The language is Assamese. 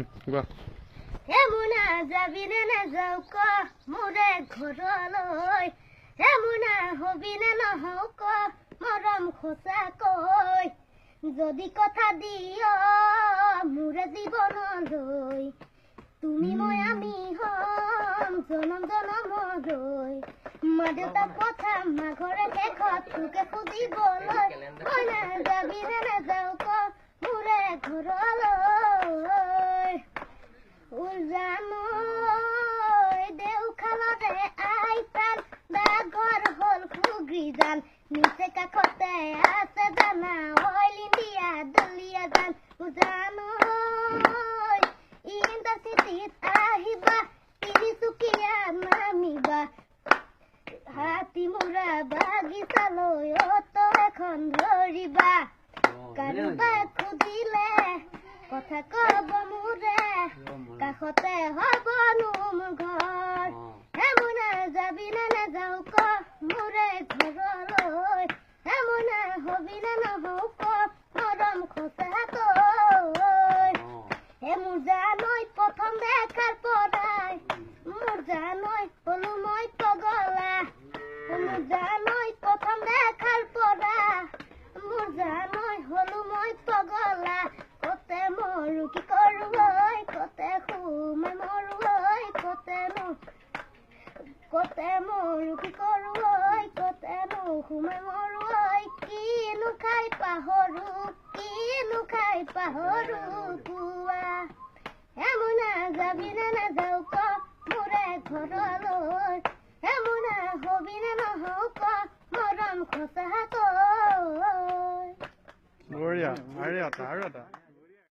কোৱা হে মুনা যাবিনে নাযাও ক মোৰে ঘৰলৈ হে মুনা হবিনে নহও ক মৰম সঁচাকৈ যদি কথা দিয় মোৰে জীৱনলৈ তুমি মই আমি হম জনম জনমলৈ মা দেউতাক কথা মাঘৰে শেষত তোকে সুধিবলৈ মই নাযাবিনে নাযাও ক মোৰে ঘৰলৈ উজানৈ দেওখালৰে আইতাল ডাকঘৰ হল সুগ্ৰীজান নিচে কাষতে আছে জানা অইল ইণ্ডিয়া দলিয়া জান উজানৈ ইণ্ডাষ্ট্ৰীত আহিবা তিনিচুকীয়া নামিবা হাতীমূৰা বাগিচালৈ অটো এখন ধৰিবা কাৰোবাক সুধিলে কথা কব মোৰে কাষতে হবনো মোৰ ঘৰ হে মুনা যাবিনে নাযাও ক মোৰে ঘৰলৈ হে মুনা হবিনে নহও ক মৰম সঁচাকৈ হে মোৰ জানৈ প্ৰথম দেখাৰ পৰাই মোৰ জানৈ হলো মই পগলা মোৰ জানৈ প্ৰথম দেখাৰ পৰা মোৰ জানৈ হলো মই পগলা কতে মৰো কি কৰো ঐ কতে সোমাই মৰো ঐ কতে মৰো কি কৰো ঐ কতে সোমাই মৰো ঐ কিনো খাই পাহৰো কোৱা হে মুনা যাবিনে নাযাও ক মোৰে ঘৰলৈ হে মুনা হবিনে নহও ক মৰম সঁচাকৈ বঢ়িয়া আৰু এটা